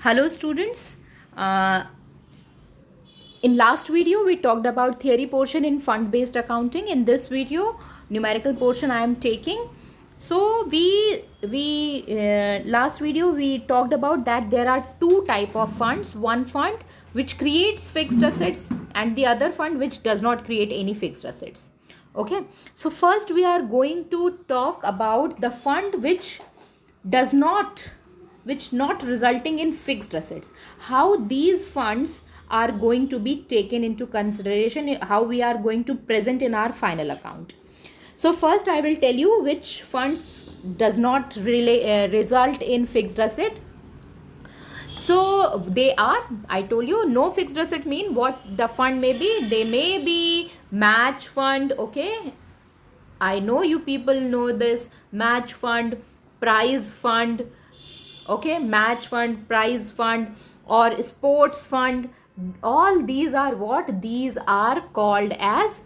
Hello students. Uh, in last video we talked about theory portion in fund based accounting. In this video numerical portion I am taking. So we last video we talked about that there are two type of funds. One fund which creates fixed assets and the other fund which does not create any fixed assets. Okay, so first we are going to talk about the fund which does not which not resulting in fixed assets. How these funds are going to be taken into consideration, how we are going to present in our final account. So first I will tell you which funds does not result in fixed asset. So they are, I told you, no fixed asset mean what the fund may be. They may be match fund. Okay, I know you people know this. Match fund, prize fund, okay, match fund, prize fund, or sports fund. All these are what? These are called as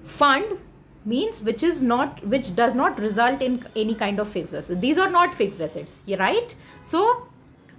fund, means which does not result in any kind of fixed assets. These are not fixed assets, right? So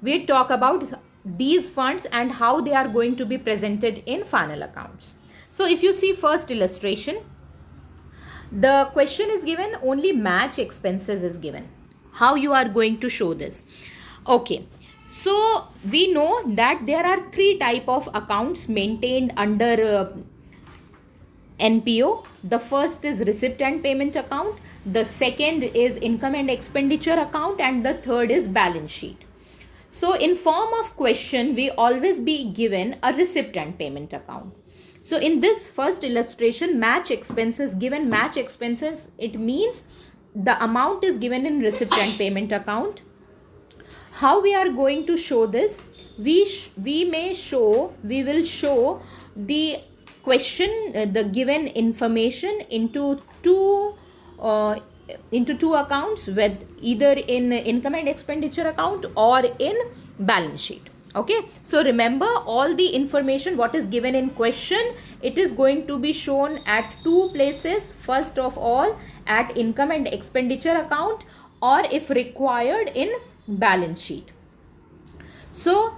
we talk about these funds and how they are going to be presented in final accounts. So if you see first illustration, the question is given, only match expenses is given. How you are going to show this? Okay, so we know that there are three type of accounts maintained under NPO. The first is receipt and payment account, the second is income and expenditure account, and the third is balance sheet. So in form of question, we always be given a receipt and payment account. So in this first illustration, match expenses given, match expenses, it means the amount is given in receipt and payment account. How we are going to show this? We will show the question, the given information into two accounts, with either in income and expenditure account or in balance sheet. Okay, so remember all the information what is given in question, it is going to be shown at two places. First of all at income and expenditure account, or if required in balance sheet. So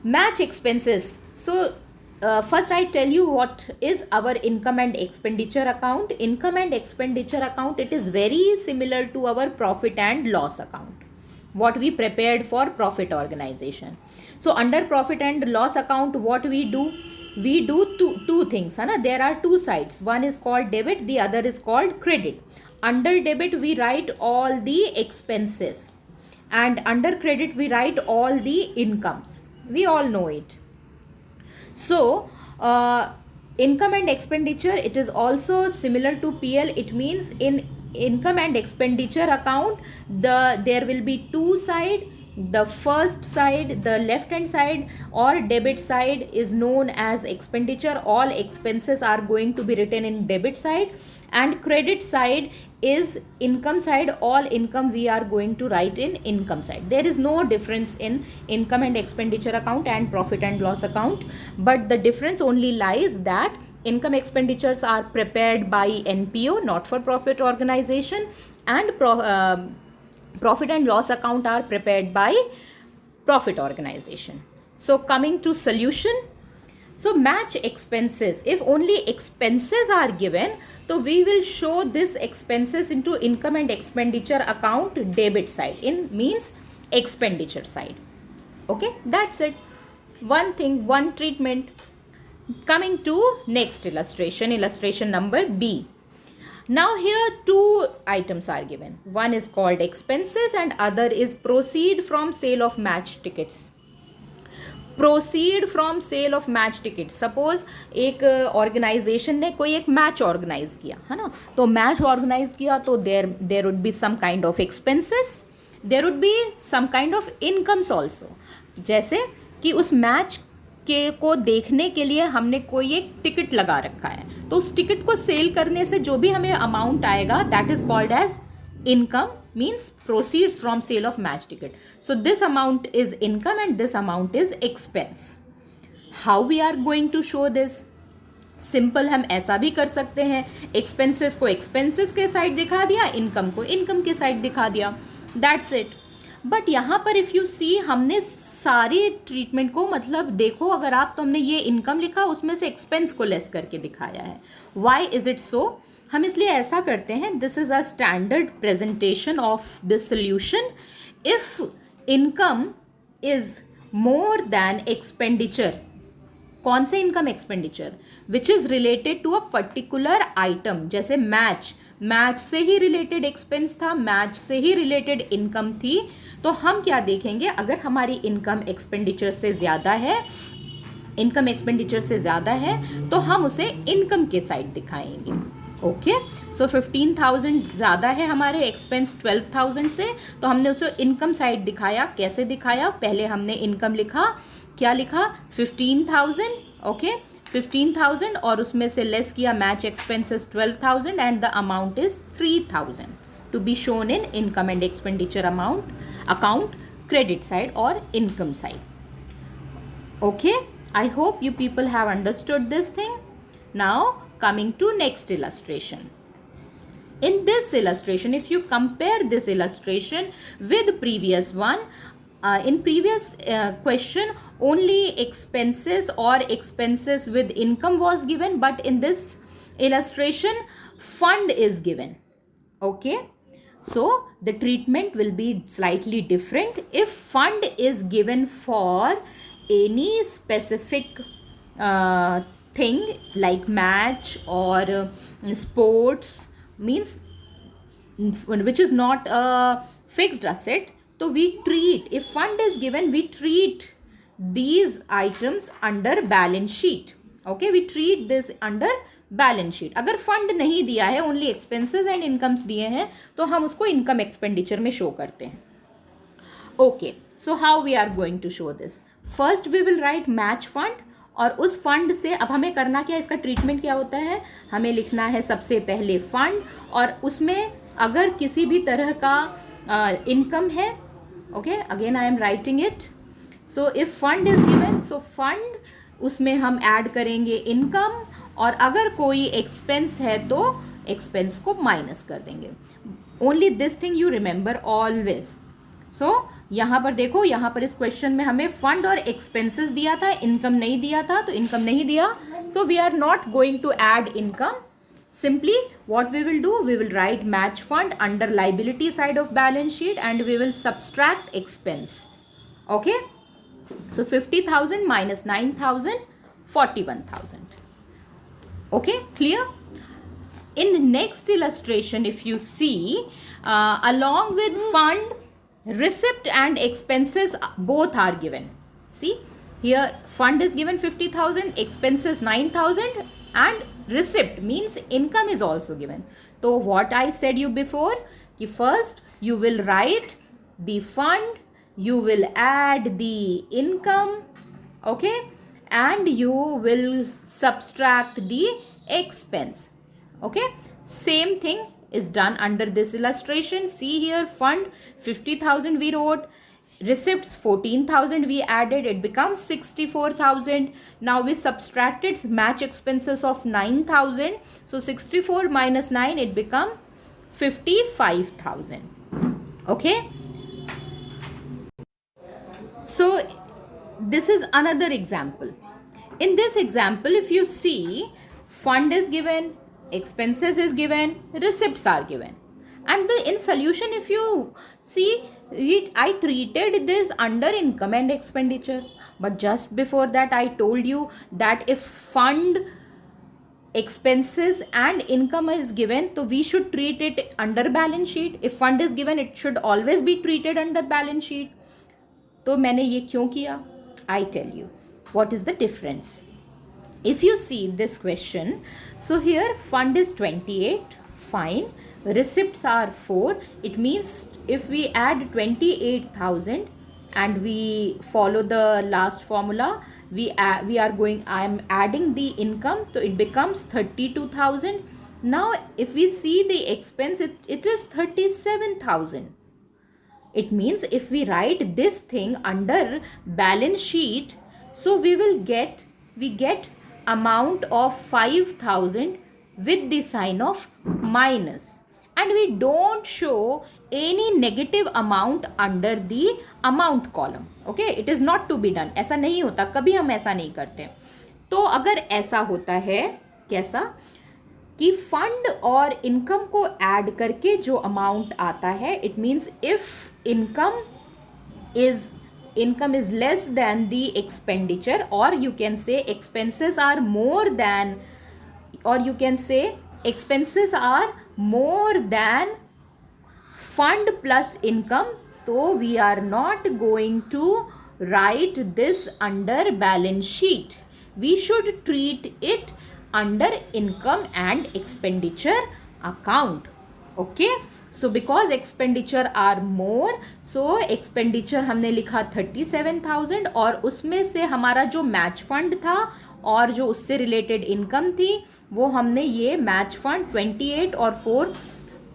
match expenses. So first I tell you what is our income and expenditure account. Income and expenditure account, it is very similar to our profit and loss account, what we prepared for profit organization. So under profit and loss account, what we do two things. There are two sides. One is called debit, the other is called credit. Under debit we write all the expenses, and under credit we write all the incomes. We all know it. So income and expenditure, it is also similar to PL. It means in income and expenditure account, there will be two side. The first side, the left hand side or debit side, is known as expenditure. All expenses are going to be written in debit side, and credit side is income side. All income we are going to write in income side. There is no difference in income and expenditure account and profit and loss account, but the difference only lies that income expenditures are prepared by NPO, not for profit organization, and profit and loss account are prepared by profit organization. So coming to solution. So match expenses, if only expenses are given, so we will show this expenses into income and expenditure account debit side, in means expenditure side. Okay, that's it. One thing, one treatment. Coming to next illustration, illustration number B. Now here two items are given. One is called expenses and other is proceed from sale of match tickets. Proceed from sale of match ticket. Suppose एक organisation ने कोई एक match organise किया है ना, तो match organise किया तो there would be some kind of expenses, there would be some kind of incomes also. जैसे कि उस मैच के को देखने के लिए हमने कोई एक टिकट लगा रखा है, तो उस टिकट को सेल करने से जो भी हमें अमाउंट आएगा, that is called as income, means proceeds from sale of match ticket. So this amount is income and this amount is expense. How we are going to show this? Simple हम ऐसा भी कर सकते हैं, expenses को expenses के side दिखा दिया, इनकम को इनकम के साइड दिखा दिया, दैट्स इट. बट यहाँ पर इफ़ यू सी हमने सारी ट्रीटमेंट को मतलब देखो अगर आप तो हमने ये इनकम लिखा उसमें से एक्सपेंस को लेस करके दिखाया है. Why is it so? हम इसलिए ऐसा करते हैं, this is a standard presentation of the solution. If income is more than expenditure, कौन से income expenditure which is related to a particular item, जैसे मैच से ही रिलेटेड एक्सपेंस था, मैच से ही रिलेटेड इनकम थी, तो हम क्या देखेंगे, अगर हमारी इनकम एक्सपेंडिचर से ज़्यादा है, इनकम एक्सपेंडिचर से ज़्यादा है तो हम उसे इनकम के साइड दिखाएंगे. ओके, सो 15,000 ज़्यादा है हमारे एक्सपेंस 12,000 से, तो हमने उसे इनकम साइड दिखाया. कैसे दिखाया? पहले हमने इनकम लिखा, क्या लिखा? 15,000. ओके, 15,000 और उसमें से लेस किया match expenses 12,000 and the amount is 3,000 to be shown in income and expenditure account credit side और income side. Okay, I hope you people have understood this thing. Now coming to next illustration. In this illustration, if you compare this illustration with previous one, in previous question only expenses or expenses with income was given, but in this illustration fund is given. Okay, so the treatment will be slightly different. If fund is given for any specific thing like match or sports, means which is not a fixed asset, so we treat, if fund is given, we treat these items under balance sheet. Okay, we treat this under balance sheet. अगर fund नहीं दिया है, only expenses and incomes दिए हैं, तो हम उसको income expenditure में शो करते हैं. Okay, so how we are going to show this? First we will write match fund, और उस फंड से अब हमें करना क्या, इसका ट्रीटमेंट क्या होता है, हमें लिखना है सबसे पहले फंड, और उसमें अगर किसी भी तरह का इनकम है, okay, again I am writing it. So if fund is given, so fund, उसमें हम ऐड करेंगे इनकम, और अगर कोई एक्सपेंस है तो एक्सपेंस को माइनस कर देंगे. Only this thing you remember always. So यहाँ पर देखो, यहाँ पर इस क्वेश्चन में हमें फंड और एक्सपेंसेस दिया था, इनकम नहीं दिया था, तो इनकम नहीं दिया, so we are not going to add income. Simply what we will do, we will write match fund under liability side of balance sheet and we will subtract expense. Okay, so 50,000 minus 9,000, 41,000. Okay, clear? In next illustration, if you see, along with fund, receipt and expenses both are given. See here, fund is given 50,000, expenses 9,000, and receipt means income is also given. So what I said you before, कि first you will write the fund, you will add the income, okay, and you will subtract the expense. Okay, same thing is done under this illustration. See here, fund 50,000 we wrote, receipts 14,000 we added, it becomes 64,000. Now we subtracted match expenses of 9,000, so 64 minus 9, it become 55,000. Okay, so this is another example. In this example, if you see, fund is given, expenses is given, receipts are given, and in solution if you see, I treated this under income and expenditure, but just before that I told you that if fund, expenses and income is given, so we should treat it under balance sheet. If fund is given, it should always be treated under balance sheet. तो मैंने ये क्यों किया? I tell you what is the difference. If you see this question, so here fund is 28, fine, receipts are 4, it means if we add 28,000 and we follow the last formula, I am adding the income, so it becomes 32,000. Now if we see the expense, it is 37,000. It means if we write this thing under balance sheet, so we get amount of 5,000 with the sign of minus, and we don't show any negative amount under the amount column. Okay, it is not to be done. ऐसा नहीं होता, कभी हम ऐसा नहीं करते. तो अगर ऐसा होता है, कैसा कि फंड और इनकम को ऐड करके जो अमाउंट आता है, it means if income is less than the expenditure, or you can say expenses are more than, or you can say expenses are more than fund plus income, so we are not going to write this under balance sheet. We should treat it under income and expenditure account. Okay, so because expenditure are more, so expenditure हमने लिखा 37,000, और उसमें से हमारा जो match fund था और जो उससे रिलेटेड इनकम थी, वो हमने ये मैच फंड 28 और 4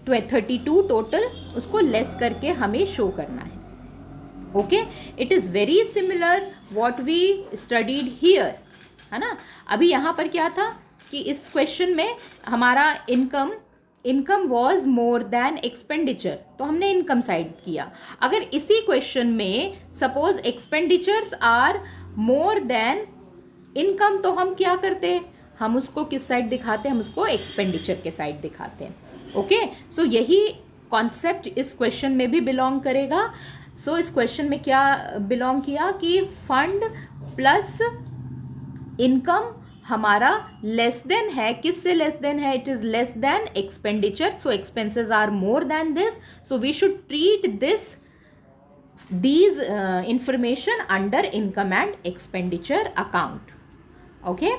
32 टोटल, उसको लेस करके हमें शो करना है. Okay, it is very similar what we studied here, है ना. अभी यहाँ पर क्या था कि इस क्वेश्चन में हमारा income was more than expenditure, तो हमने इनकम साइड किया. अगर इसी क्वेश्चन में suppose expenditures are more than income, तो हम क्या करते हैं, हम उसको किस साइड दिखाते हैं, हम उसको एक्सपेंडिचर के साइड दिखाते हैं. ओके, सो यही कॉन्सेप्ट इस क्वेश्चन में भी बिलोंग करेगा. सो इस क्वेश्चन में क्या बिलोंग किया कि फंड प्लस इनकम हमारा लेस देन है, किससे लेस देन है, it is less than expenditure, so expenses are more than this, so we should treat these information under income and expenditure account. Okay,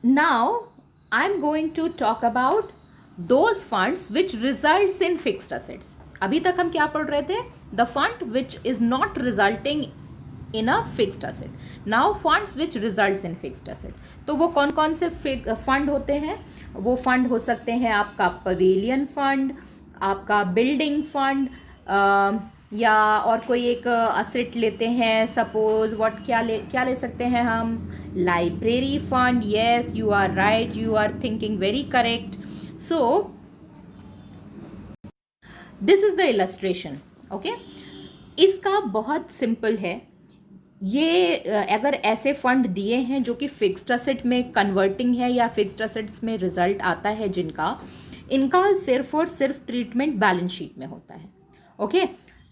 now I'm going to talk about those funds which results in fixed assets. अभी तक हम क्या पढ़ रहे थे, the fund which is not resulting in a fixed asset. Now funds which results in fixed asset. तो वो कौन कौन से फंड होते हैं, वो फंड हो सकते हैं आपका पवेलियन फंड, आपका बिल्डिंग फंड, या और कोई एक असेट लेते हैं, सपोज क्या ले सकते हैं हम, library fund. Yes, you are right, you are thinking very correct. So this is the illustration. Okay, इसका बहुत सिंपल है. ये अगर ऐसे फंड दिए हैं जो कि फिक्स्ड असेट में कन्वर्टिंग है या फिक्स्ड असेट्स में रिजल्ट आता है जिनका, इनका सिर्फ और सिर्फ ट्रीटमेंट बैलेंस शीट में होता है. Okay,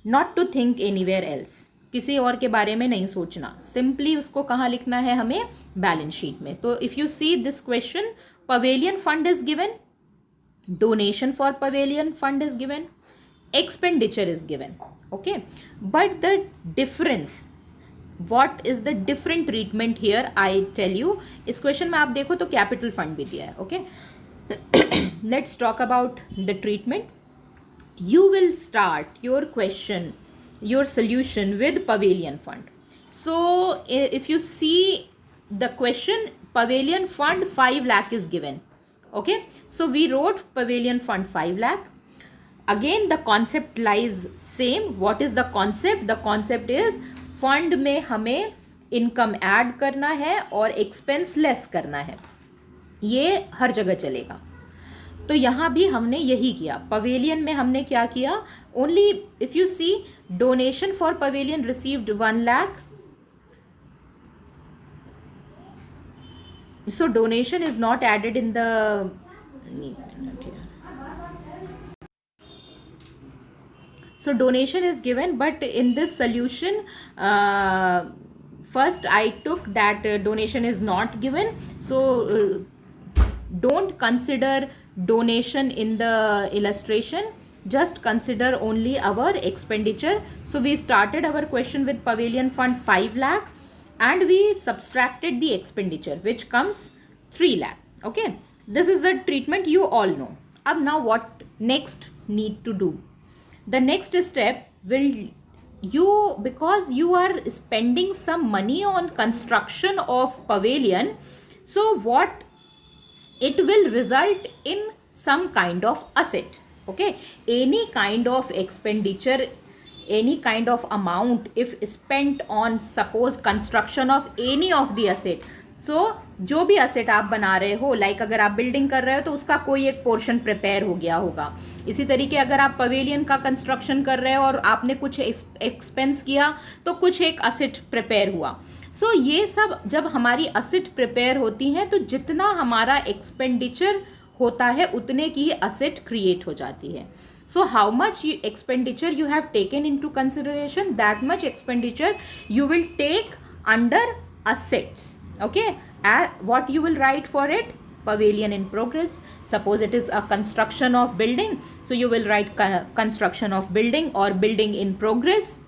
not to think anywhere else, किसी और के बारे में नहीं सोचना, सिंपली उसको कहाँ लिखना है हमें, बैलेंस शीट में. तो if you see this question, pavilion fund is given, donation for pavilion fund is given, expenditure is given. Okay, but the difference, what is the different treatment here, I tell you. इस question में आप देखो तो capital fund भी दिया है. Okay, let's talk about the treatment. You will start your question, your solution with pavilion fund. So if you see the question, pavilion fund 5 lakh is given. Okay, so we wrote pavilion fund 5 lakh. Again the concept lies same. What is the concept? The concept is fund में हमें income add करना है और expense less करना है, ये हर जगह चलेगा. तो यहाँ भी हमने यही किया. पवेलियन में हमने क्या किया, only if you see, donation for pavilion received 1 lakh. So donation is not added in the, so donation is given, but in this solution first I took that donation is not given, so don't consider donation in the illustration, just consider only our expenditure. So we started our question with pavilion fund 5 lakh and we subtracted the expenditure which comes 3 lakh. Okay, this is the treatment you all know. Ab now what next need to do, the next step will, because you are spending some money on construction of pavilion, so what it will result in some kind of asset. Okay, any kind of expenditure, any kind of amount if spent on suppose construction of any of the asset, सो जो भी asset आप बना रहे हो, like अगर आप building कर रहे हो तो उसका कोई एक पोर्शन प्रिपेयर हो गया होगा. इसी तरीके अगर आप पवेलियन का कंस्ट्रक्शन कर रहे हो और आपने कुछ एक्सपेंस किया तो कुछ एक असेट प्रिपेयर हुआ. सो ये सब जब हमारी असेट प्रिपेयर होती हैं तो जितना हमारा एक्सपेंडिचर होता है उतने की असेट क्रिएट हो जाती है. So how much expenditure you have taken into consideration, that much expenditure you will take under assets. Okay, what you will write for it? Pavilion in progress. Suppose it is a construction of building, so you will write construction of building or building in progress.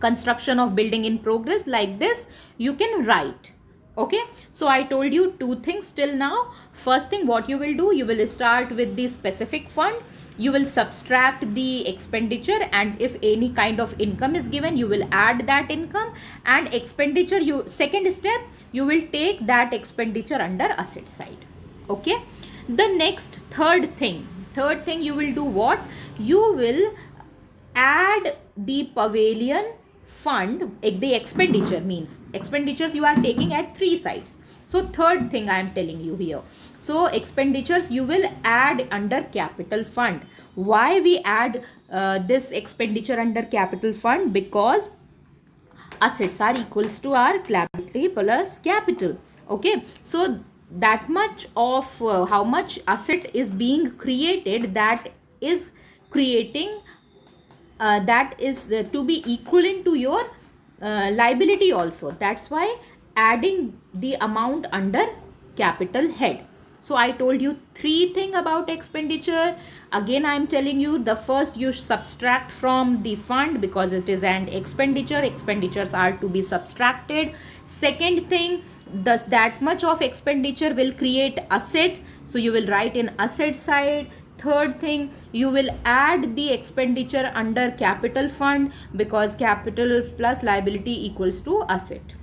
Construction of building in progress, like this you can write. Okay, so I told you two things till now. First thing, what you will do, you will start with the specific fund, you will subtract the expenditure, and if any kind of income is given you will add that income, and expenditure, you second step, you will take that expenditure under asset side. Okay, the next third thing you will do what, you will add the pavilion fund. The expenditure means expenditures you are taking at three sides. So third thing I am telling you here, so expenditures you will add under capital fund. Why we add this expenditure under capital fund? Because assets are equals to our liability plus capital. Okay, so that much of how much asset is being created, that is creating that is to be equivalent to your liability also. That's why adding the amount under capital head. So I told you three things about expenditure. Again I am telling you, the first, you subtract from the fund because it is an expenditure. Expenditures are to be subtracted. Second thing, thus that much of expenditure will create asset, so you will write in asset side. Third thing, you will add the expenditure under capital fund because capital plus liability equals to asset.